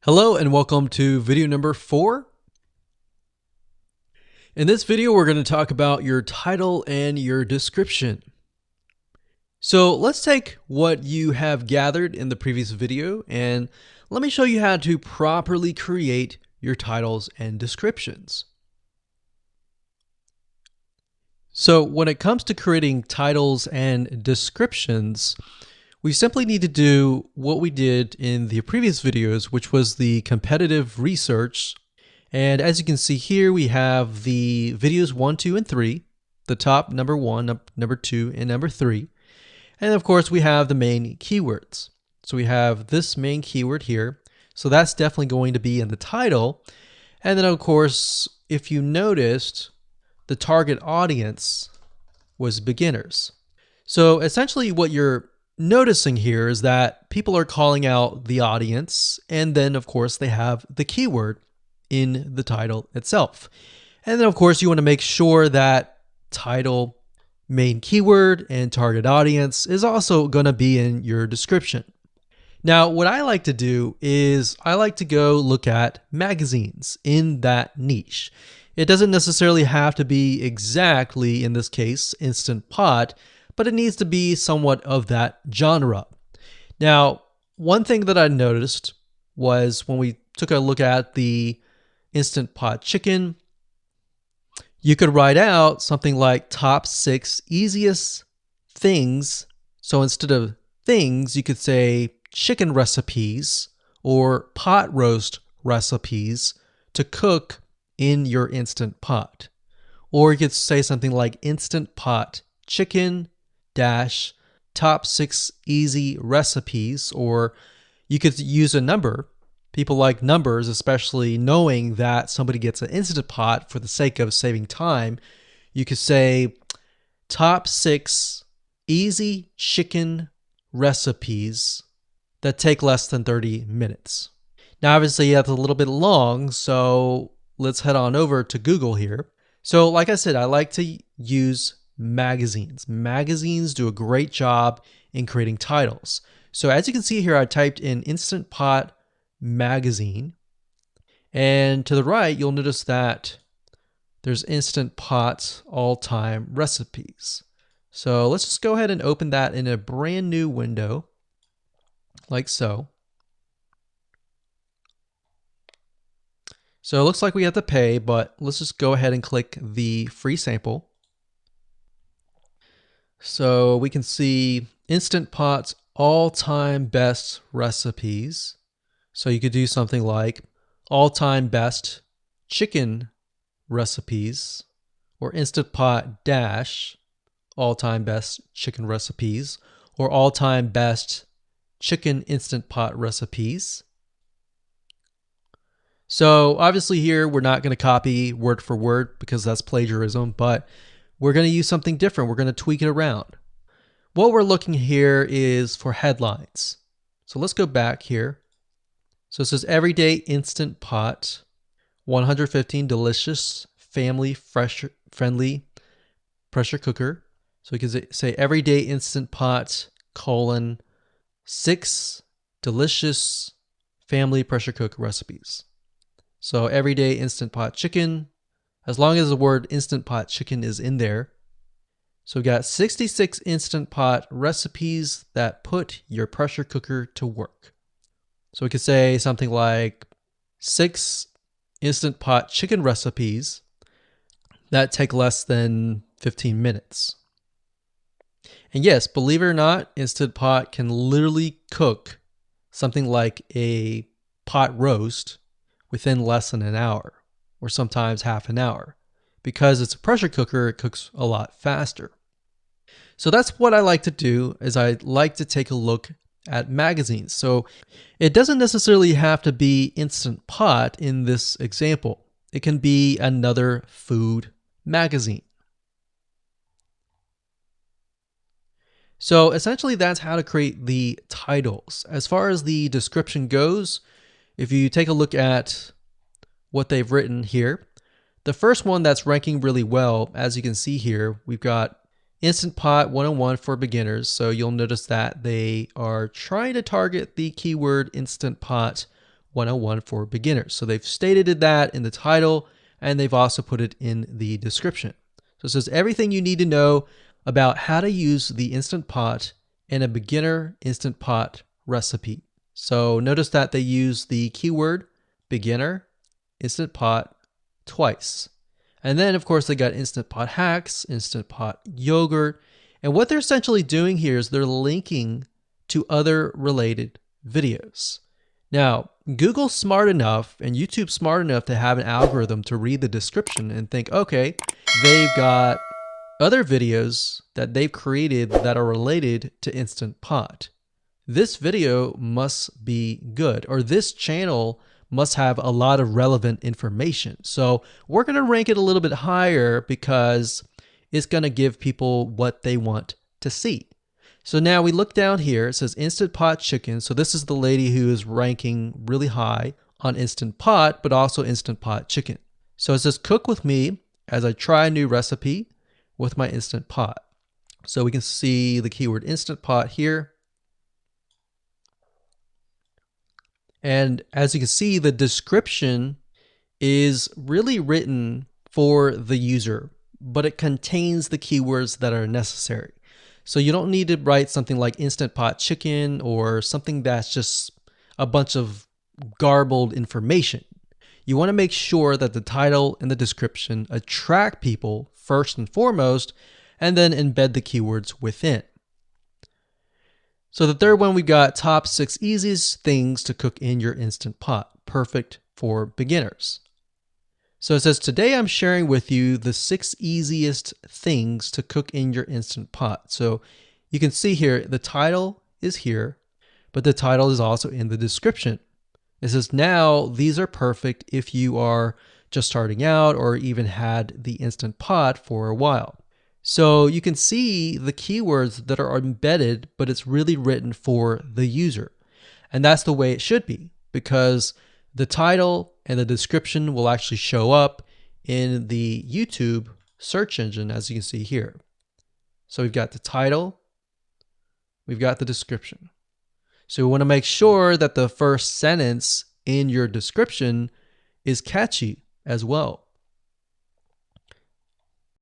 Hello and welcome to video number 4. In this video, we're going to talk about your title and your description. So let's take what you have gathered in the previous video and let me show you how to properly create your titles and descriptions. So when it comes to creating titles and descriptions, we simply need to do what we did in the previous videos, which was the competitive research. And as you can see here, we have the videos 1, 2, and 3, the top number 1, number 2, and number 3. And of course, we have the main keywords. So we have this main keyword here. So that's definitely going to be in the title. And then of course, if you noticed, the target audience was beginners. So essentially what you're noticing here is that people are calling out the audience, and then of course they have the keyword in the title itself. And then of course you want to make sure that title, main keyword, and target audience is also going to be in your description. Now what I like to do is I like to go look at magazines in that niche. It doesn't necessarily have to be exactly, in this case, Instant Pot, but it needs to be somewhat of that genre. Now, one thing that I noticed was when we took a look at the Instant Pot chicken, you could write out something like top 6 easiest things. So instead of things, you could say chicken recipes or pot roast recipes to cook in your Instant Pot. Or you could say something like Instant Pot chicken dash top 6 easy recipes, or you could use a number. People like numbers, especially knowing that somebody gets an Instant Pot for the sake of saving time. You could say top 6 easy chicken recipes that take less than 30 minutes. Now obviously that's a little bit long, so let's head on over to Google here. So like I said, I like to use magazines. Magazines do a great job in creating titles. So as you can see here, I typed in Instant Pot magazine, and to the right, you'll notice that there's Instant Pot all-time recipes. So let's just go ahead and open that in a brand new window, like so. So it looks like we have to pay, but let's just go ahead and click the free sample. So we can see Instant Pot's all-time best recipes. So you could do something like all-time best chicken recipes, or Instant Pot dash all-time best chicken recipes, or all-time best chicken Instant Pot recipes. So obviously here we're not going to copy word for word because that's plagiarism, but we're going to use something different. We're going to tweak it around. What we're looking here is for headlines. So let's go back here. So it says Everyday Instant Pot, 115 delicious, family friendly pressure cooker. So we can say Everyday Instant Pot, 6 delicious family pressure cook recipes. So Everyday Instant Pot chicken, as long as the word Instant Pot chicken is in there. So we got 66 Instant Pot recipes that put your pressure cooker to work. So we could say something like 6 Instant Pot chicken recipes that take less than 15 minutes. And yes, believe it or not, Instant Pot can literally cook something like a pot roast within less than an hour, or sometimes half an hour. Because it's a pressure cooker, it cooks a lot faster. So that's what I like to do, is I like to take a look at magazines. So it doesn't necessarily have to be Instant Pot in this example. It can be another food magazine. So essentially that's how to create the titles. As far as the description goes, if you take a look at what they've written here, the first one that's ranking really well, as you can see here, we've got Instant Pot 101 for beginners. So you'll notice that they are trying to target the keyword Instant Pot 101 for beginners. So they've stated that in the title, and they've also put it in the description. So it says everything you need to know about how to use the Instant Pot in a beginner Instant Pot recipe. So notice that they use the keyword beginner Instant Pot twice. And then of course they got Instant Pot hacks, Instant Pot yogurt. And what they're essentially doing here is they're linking to other related videos. Now, Google's smart enough and YouTube's smart enough to have an algorithm to read the description and think, okay, they've got other videos that they've created that are related to Instant Pot. This video must be good, or this channel must have a lot of relevant information. So we're going to rank it a little bit higher because it's going to give people what they want to see. So now we look down here, it says Instant Pot Chicken. So this is the lady who is ranking really high on Instant Pot, but also Instant Pot Chicken. So it says cook with me as I try a new recipe with my Instant Pot. So we can see the keyword Instant Pot here. And as you can see, the description is really written for the user, but it contains the keywords that are necessary. So you don't need to write something like Instant Pot Chicken or something that's just a bunch of garbled information. You want to make sure that the title and the description attract people first and foremost, and then embed the keywords within. So the third one, we got top 6 easiest things to cook in your Instant Pot, perfect for beginners. So it says, today I'm sharing with you the 6 easiest things to cook in your Instant Pot. So you can see here, the title is here, but the title is also in the description. It says, now these are perfect if you are just starting out or even had the Instant Pot for a while. So you can see the keywords that are embedded, but it's really written for the user. And that's the way it should be, because the title and the description will actually show up in the YouTube search engine, as you can see here. So we've got the title, we've got the description. So we want to make sure that the first sentence in your description is catchy as well.